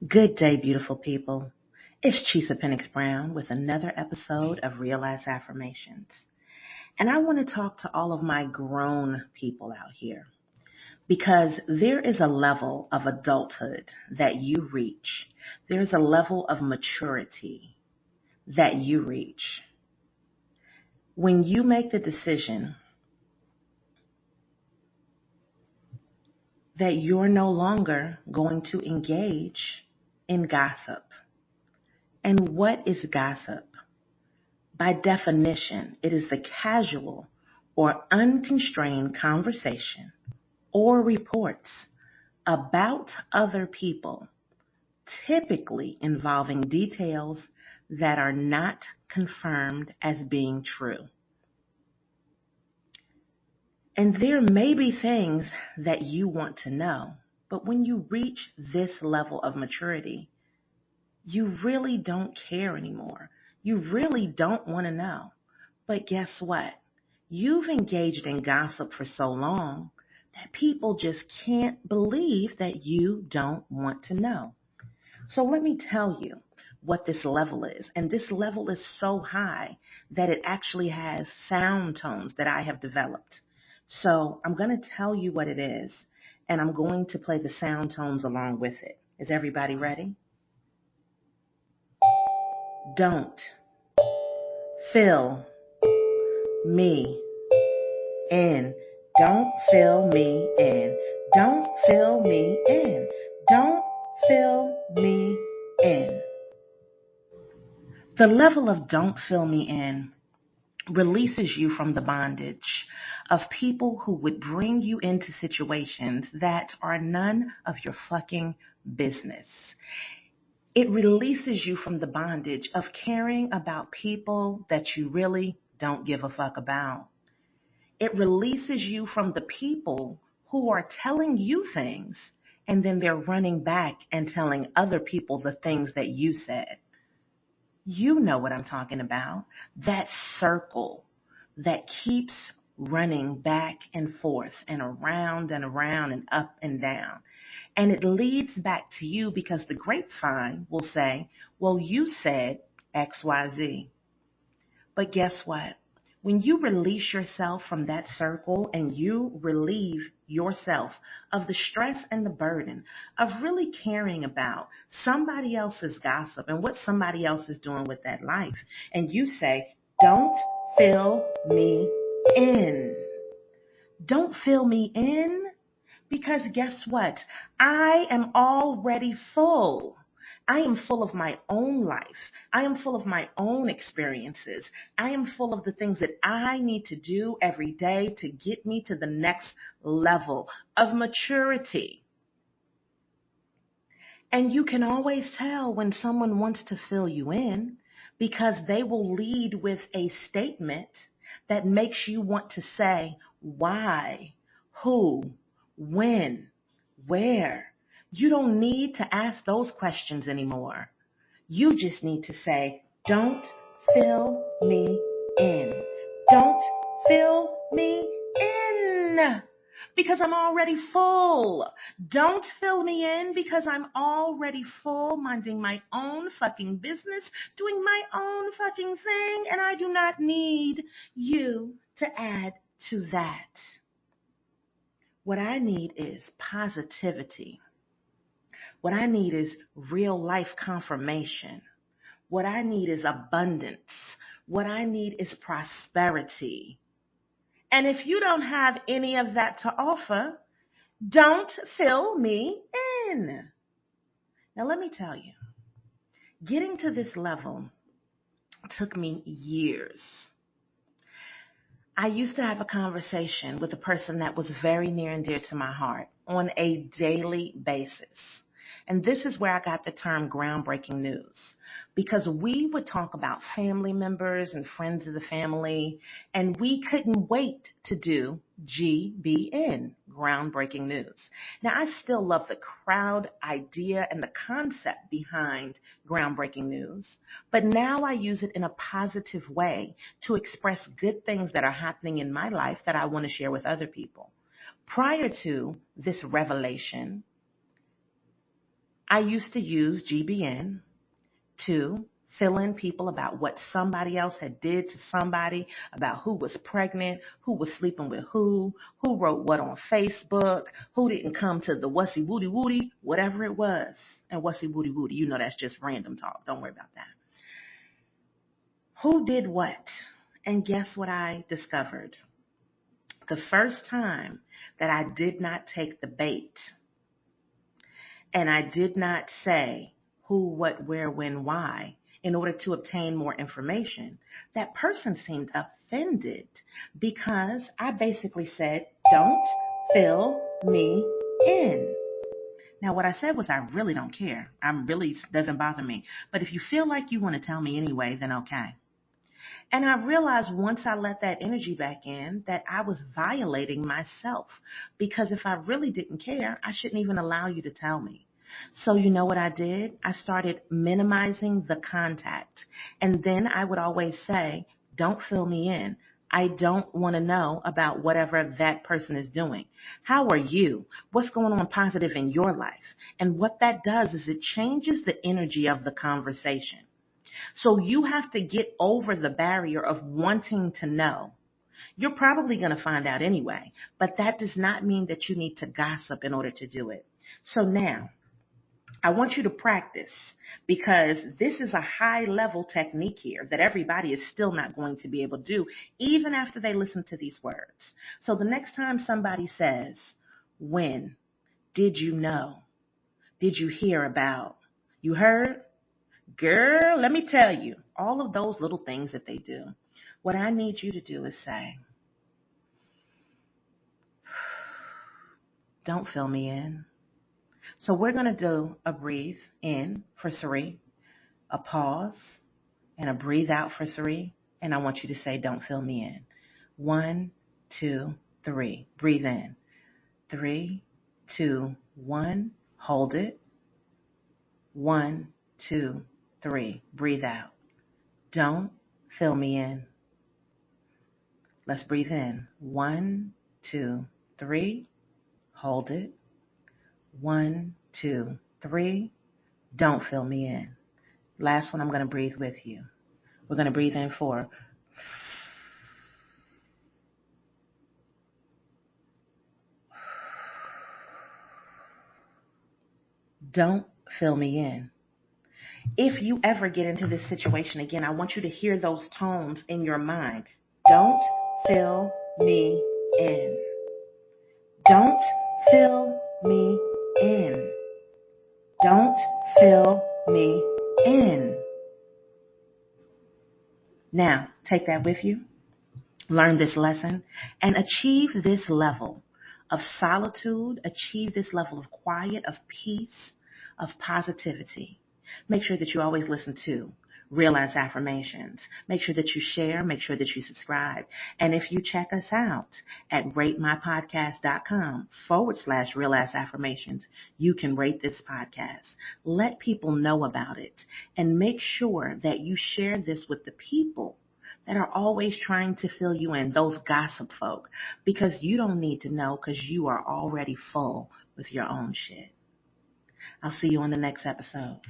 Good day, beautiful people. It's Chisa Pennix-Brown with another episode of Ass Affirmations. And I want to talk to all of my grown people out here because there is a level of adulthood that you reach. There's a level of maturity that you reach. When you make the decision that you're no longer going to engage in gossip. And what is gossip? By definition, it is the casual or unconstrained conversation or reports about other people, typically involving details that are not confirmed as being true. And there may be things that you want to know, but when you reach this level of maturity, you really don't care anymore. You really don't want to know. But guess what? You've engaged in gossip for so long that people just can't believe that you don't want to know. So let me tell you what this level is. And this level is so high that it actually has sound tones that I have developed. So I'm going to tell you what it is, and I'm going to play the sound tones along with it. Is everybody ready? Don't fill me in. Don't fill me in. Don't fill me in. Don't fill me in. The level of don't fill me in releases you from the bondage of people who would bring you into situations that are none of your fucking business. It releases you from the bondage of caring about people that you really don't give a fuck about. It releases you from the people who are telling you things and then they're running back and telling other people the things that you said. You know what I'm talking about. That circle that keeps running back and forth and around and up and down. And it leads back to you because the grapevine will say, well, you said X, Y, Z. But guess what? When you release yourself from that circle and you relieve yourself of the stress and the burden of really caring about somebody else's gossip and what somebody else is doing with that life, and you say, don't fill me in. Don't fill me in because guess what? I am already full. I am full of my own life. I am full of my own experiences. I am full of the things that I need to do every day to get me to the next level of maturity. And you can always tell when someone wants to fill you in because they will lead with a statement that makes you want to say why, who, when, where. You don't need to ask those questions anymore. You just need to say, don't fill me in. Don't fill me in because I'm already full. Don't fill me in because I'm already full, minding my own fucking business, doing my own fucking thing, and I do not need you to add to that. What I need is positivity. What I need is real life confirmation. What I need is abundance. What I need is prosperity. And if you don't have any of that to offer, don't fill me in. Now let me tell you, getting to this level took me years. I used to have a conversation with a person that was very near and dear to my heart on a daily basis. And this is where I got the term groundbreaking news, because we would talk about family members and friends of the family, and we couldn't wait to do GBN, groundbreaking news. Now, I still love the crowd idea and the concept behind groundbreaking news, but now I use it in a positive way to express good things that are happening in my life that I want to share with other people. Prior to this revelation, I used to use GBN to fill in people about what somebody else had did to somebody, about who was pregnant, who was sleeping with who wrote what on Facebook, who didn't come to the wussy woody woody, whatever it was. And wussy woody woody, you know that's just random talk. Don't worry about that. Who did what? And guess what I discovered? The first time that I did not take the bait and I did not say who, what, where, when, why, in order to obtain more information, that person seemed offended because I basically said, don't fill me in. Now, what I said was, I really don't care. Doesn't bother me. But if you feel like you want to tell me anyway, then okay. And I realized once I let that energy back in that I was violating myself, because if I really didn't care, I shouldn't even allow you to tell me. So you know what I did? I started minimizing the contact. And then I would always say, don't fill me in. I don't want to know about whatever that person is doing. How are you? What's going on positive in your life? And what that does is it changes the energy of the conversation. So you have to get over the barrier of wanting to know. You're probably going to find out anyway, but that does not mean that you need to gossip in order to do it. So now, I want you to practice, because this is a high level technique here that everybody is still not going to be able to do, even after they listen to these words. So the next time somebody says, when, did you know, did you hear about, you heard, girl, let me tell you, all of those little things that they do. What I need you to do is say, don't fill me in. So we're going to do a breathe in for 3, a pause, and a breathe out for 3. And I want you to say, don't fill me in. 1, 2, 3. Breathe in. 3, 2, 1. Hold it. 1, 2, 3. Breathe out. Don't fill me in. Let's breathe in. 1, 2, 3. Hold it. 1, 2, 3. Don't fill me in. Last one, I'm going to breathe with you. We're going to breathe in 4. Don't fill me in. If you ever get into this situation again, I want you to hear those tones in your mind. Don't fill me in. Don't fill me in. Don't fill me in. Now, take that with you, learn this lesson, and achieve this level of solitude, achieve this level of quiet, of peace, of positivity. Make sure that you always listen to Real Ass Affirmations. Make sure that you share. Make sure that you subscribe. And if you check us out at ratemypodcast.com/Real Ass Affirmations, you can rate this podcast. Let people know about it. And make sure that you share this with the people that are always trying to fill you in, those gossip folk, because you don't need to know, because you are already full with your own shit. I'll see you on the next episode.